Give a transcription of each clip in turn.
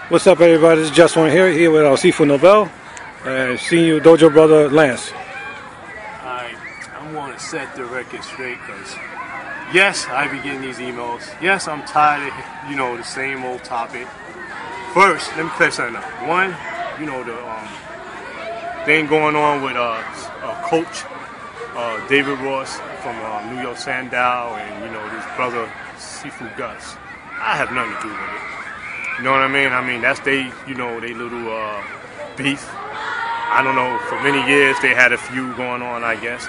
What's up, everybody? This is Just One here with our Sifu Nobel and Senior Dojo brother Lance. I want to set the record straight because, yes, I be getting these emails. Yes, I'm tired of, the same old topic. First, let me clear something up. One, the thing going on with Coach David Ross from New York Sandow and, his brother Sifu Gus. I have nothing to do with it. You know what I mean? That's they little beef. I don't know, for many years they had a feud going on, I guess.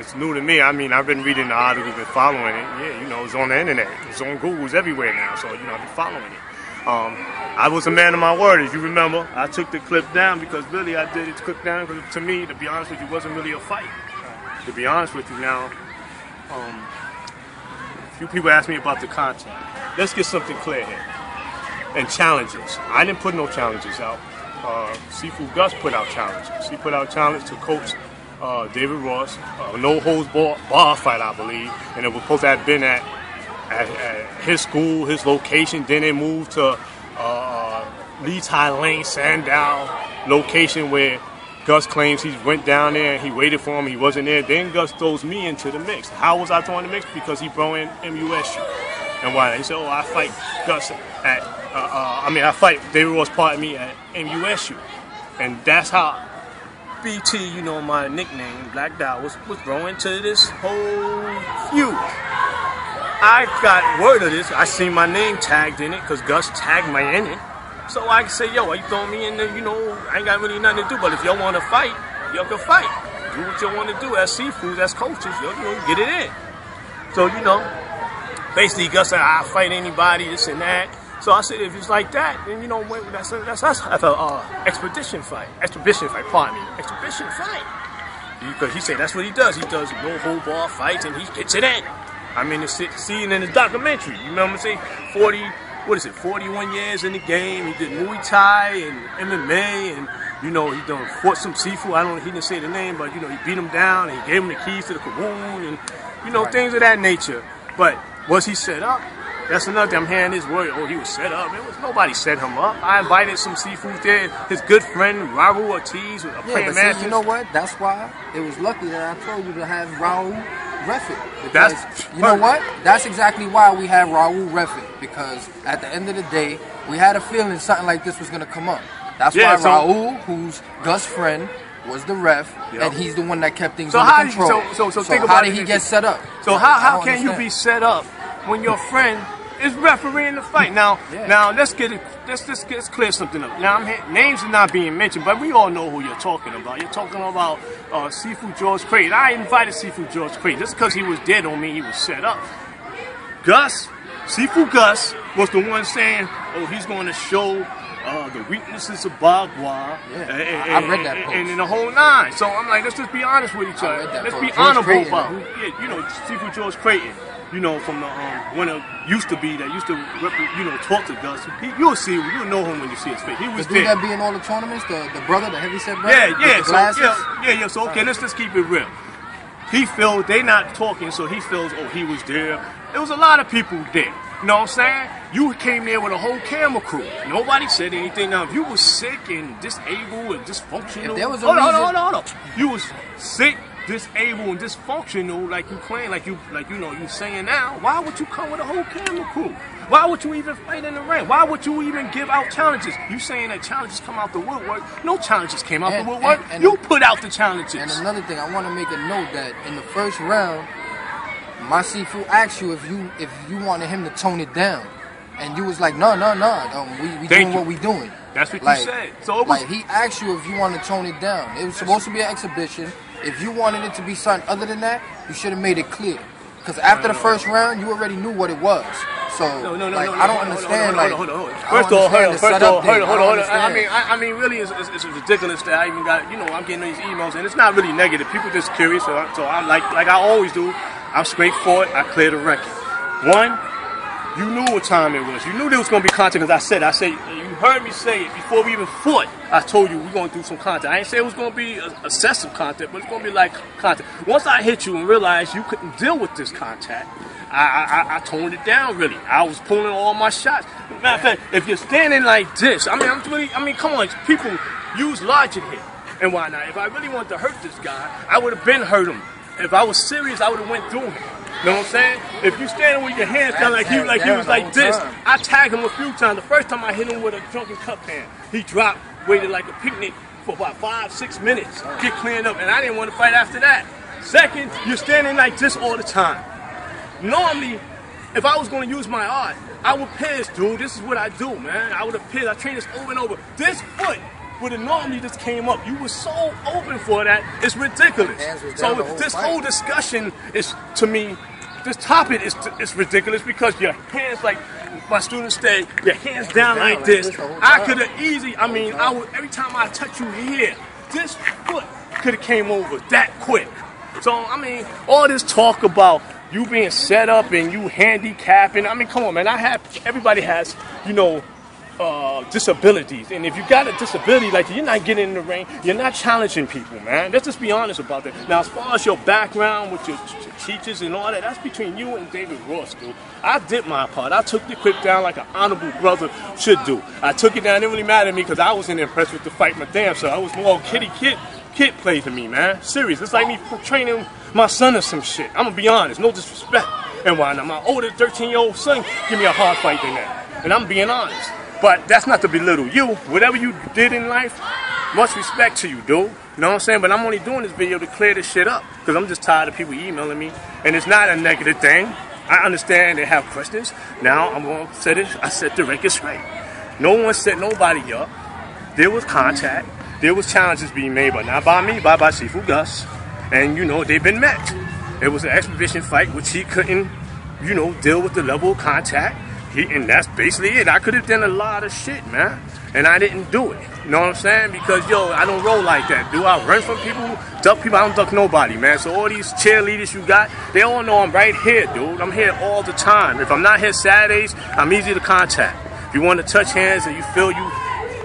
It's new to me. I've been reading the articles, been following it. Yeah, it's on the internet. It's on Google, it's everywhere now, so, I've been following it. I was a man of my word, if you remember. I took the clip down because really I did it clip down because to me, to be honest with you, it wasn't really a fight. To be honest with you now, a few people asked me about the content. Let's get something clear here. And challenges. I didn't put no challenges out. Sifu Gus put out challenges. He put out challenge to Coach David Ross, no holds bar fight, I believe, and it was supposed to have been at his school, his location. Then they moved to Lee Tai Lane, Sandow location where Gus claims he went down there and he waited for him. He wasn't there. Then Gus throws me into the mix. How was I throwing the mix? Because he brought in MUSU. And why? He said, "Oh, I fight Gus at." I fight David Ross, pardon me, at MUSU. And that's how BT, my nickname, Black Dot, was thrown into this whole feud. I got word of this. I seen my name tagged in it because Gus tagged me in it. So I can say, yo, are you throwing me in there? I ain't got really nothing to do. But if y'all want to fight, y'all can fight. Do what you want to do as Sifus, as coaches. Y'all get it in. So, basically Gus said, I'll fight anybody, this and that. So I said, if it's like that, then that's an exhibition fight, pardon me, exhibition fight. Because he said that's what he does. He does no hold bar fights and he gets it in. Seeing in the documentary, you remember saying 41 years in the game. He did Muay Thai and MMA and he done fought some Sifu. He didn't say the name, but he beat him down and he gave him the keys to the Kaboom and things of that nature. But was he set up? That's another thing. I'm hearing this word, oh, he was set up. Nobody set him up. I invited some Sifu there. His good friend, Raul Ortiz, was a playing master. You know what? That's why it was lucky that I told you to have Raul ref it. Because, you know what? That's exactly why we had Raul ref it. Because at the end of the day, we had a feeling something like this was going to come up. That's why Raul, who's Gus' friend, was the ref, and he's the one that kept things under control. So think how about did he get set up? So how can you be set up when your friend is refereeing the fight? Now let's clear something up. Now names are not being mentioned, but we all know who you're talking about. You're talking about Sifu George Creighton. I invited Sifu George Creighton just because he was there don't mean he was set up. Sifu Gus was the one saying, oh, he's going to show the weaknesses of Bagua, I read that post. and in the whole nine. So I'm like, let's just be honest with each other. Let's be honorable about it. Sifu George Creighton, from the one that used to talk to Gus. You'll see, you'll know him when you see his face. He was there. That be in all the tournaments, the brother, the heavyset brother. So okay, let's just keep it real. He feels they not talking, so he feels, oh, he was there. There was a lot of people there. You know what I'm saying? You came there with a whole camera crew. Nobody said anything. Now, if you was sick and disabled and dysfunctional, if there was a hold on. You was sick, disabled, and dysfunctional, like you claim, like you saying now. Why would you come with a whole camera crew? Why would you even fight in the ring? Why would you even give out challenges? You saying that challenges come out the woodwork? No challenges came out the woodwork. You put out the challenges. And another thing, I want to make a note that in the first round, my Sifu asked you if you wanted him to tone it down, and you was like, no, we doing what we doing. That's what you said. So it was, he asked you if you wanted to tone it down. It was supposed to be an exhibition. If you wanted it to be something other than that, you should have made it clear. Because after the first round, you already knew what it was. So I don't understand. Hold on. First of all, hold on. I mean, really, it's ridiculous that I even got. I'm getting these emails, and it's not really negative. People just curious. So I'm like I always do. I'm straightforward. I clear the record. One, you knew what time it was. You knew there was going to be content because I said, you heard me say it before we even fought. I told you we're going to do some content. I didn't say it was going to be excessive content, but it's going to be like content. Once I hit you and realized you couldn't deal with this contact, I toned it down really. I was pulling all my shots. Matter of fact, if you're standing like this, I mean, come on, people use logic here and whatnot. If I really wanted to hurt this guy, I would have been hurt him. If I was serious, I would have went through him. You know what I'm saying? If you standing with your hands down like he was like this, I tagged him a few times. The first time I hit him with a drunken cup hand, he dropped, waited like a picnic for about 5-6 minutes, get cleaned up, and I didn't want to fight after that. Second, you're standing like this all the time. Normally, if I was going to use my art, I would pierce, dude. This is what I do, man. I would have pierced. I trained this over and over. This foot would have normally just came up. You were so open for that, it's ridiculous. So this whole discussion is, to me, this topic is ridiculous because your hands, like my students say, your hands down like this. I could have easily, I mean, every time I touch you here, this foot could have came over that quick. So, I mean, all this talk about you being set up and you handicapping, I mean, come on, man. Everybody has, you know, disabilities, and if you got a disability like you're not getting in the ring, you're not challenging people, man. Let's just be honest about that. Now, as far as your background with your teachers and all that, that's between you and David Ross, dude. I did my part. I took the clip down like an honorable brother should do. I took it down. It didn't really matter to me because I wasn't impressed with the fight my damn self. I was more kid play to me, man. Serious. It's like me training my son or some shit. I'm gonna be honest, no disrespect. And why not? My older 13-year-old son give me a hard fight than that. And I'm being honest. But that's not to belittle you. Whatever you did in life, much respect to you, dude. You know what I'm saying? But I'm only doing this video to clear this shit up because I'm just tired of people emailing me. And it's not a negative thing. I understand they have questions. Now I'm going to say this. I set the record straight. No one set nobody up. There was contact. There was challenges being made, but not by me, by Sifu Gus. And, you know, they've been met. It was an exhibition fight, which he couldn't, you know, deal with the level of contact. And that's basically it. I could have done a lot of shit, man. And I didn't do it. You know what I'm saying? Because, yo, I don't roll like that. Do I run from people, duck people? I don't duck nobody, man. So all these cheerleaders you got, they all know I'm right here, dude. I'm here all the time. If I'm not here Saturdays, I'm easy to contact. If you want to touch hands and you feel you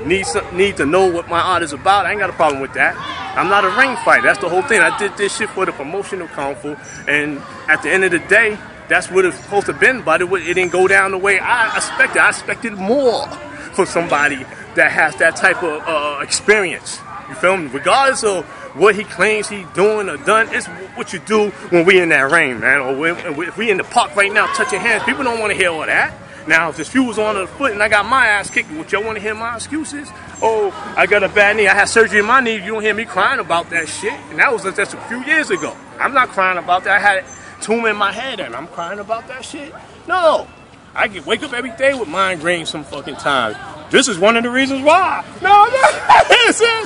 need to know what my art is about, I ain't got a problem with that. I'm not a ring fighter. That's the whole thing. I did this shit for the promotion of Kung Fu. And at the end of the day, that's what it's supposed to have been, but it didn't go down the way I expected. I expected more for somebody that has that type of experience. You feel me? Regardless of what he claims he's doing or done, it's what you do when we in that ring, man. Or if we in the park right now touching hands, people don't want to hear all that. Now, if the shoe was on the foot and I got my ass kicked, would y'all want to hear my excuses? Oh, I got a bad knee. I had surgery in my knee. You don't hear me crying about that shit. And that was just a few years ago. I'm not crying about that. I had tumor in my head and I'm crying about that shit? No. I can wake up every day with migraines some fucking times. This is one of the reasons why. No.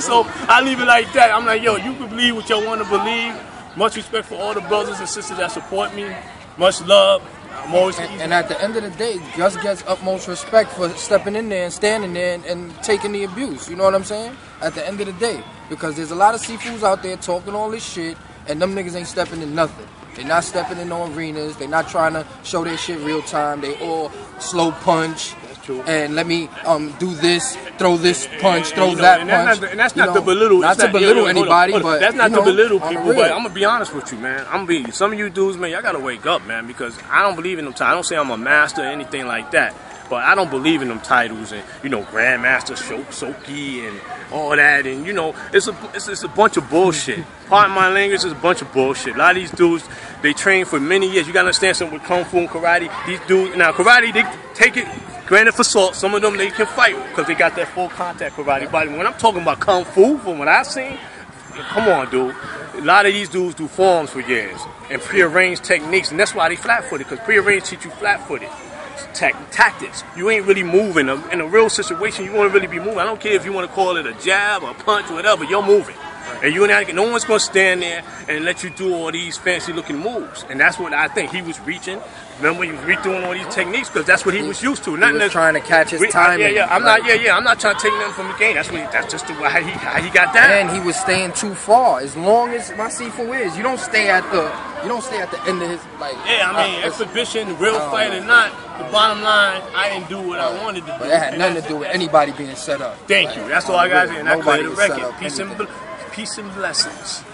So I leave it like that. I'm like, yo, you can believe what y'all want to believe. Much respect for all the brothers and sisters that support me. Much love. I'm always and at the end of the day, Gus gets utmost respect for stepping in there and standing there and taking the abuse. You know what I'm saying? At the end of the day. Because there's a lot of Sifus out there talking all this shit and them niggas ain't stepping in nothing. They're not stepping in no arenas. They're not trying to show their shit real time. They all slow punch. And let me do this, throw this punch, throw that punch. And that's not to belittle. Not to belittle anybody, but that's not to belittle people. But I'm gonna be honest with you, man. Some of you dudes, man, y'all gotta wake up, man, because I don't believe in them titles. I don't say I'm a master or anything like that, but I don't believe in them titles and Grandmaster, Soki, and all that. And it's a bunch of bullshit. Pardon my language, it's a bunch of bullshit. A lot of these dudes, they train for many years. You gotta understand something with Kung Fu and karate. These dudes, now karate, they take it. Granted for salt, some of them they can fight because they got that full contact karate. But when I'm talking about Kung Fu, from what I've seen, come on, dude. A lot of these dudes do forms for years and prearranged techniques, and that's why they flat-footed, because prearranged teach you flat-footed tactics. You ain't really moving. In a real situation, you won't really be moving. I don't care if you want to call it a jab or a punch or whatever, you're moving. And no one's going to stand there and let you do all these fancy-looking moves. And that's what I think he was reaching. Remember, he was redoing all these techniques because that's what he was used to. He was trying to catch his timing. I'm not trying to take nothing from the game. That's just how he got that. And he was staying too far. As long as my Sifu is, you don't stay at the end of his exhibition, real fight or not. The bottom line, I didn't do what I wanted to do. But that had nothing to do with anybody being set up. Thank you. That's all I got to say. And I clear the record. Peace and blessings.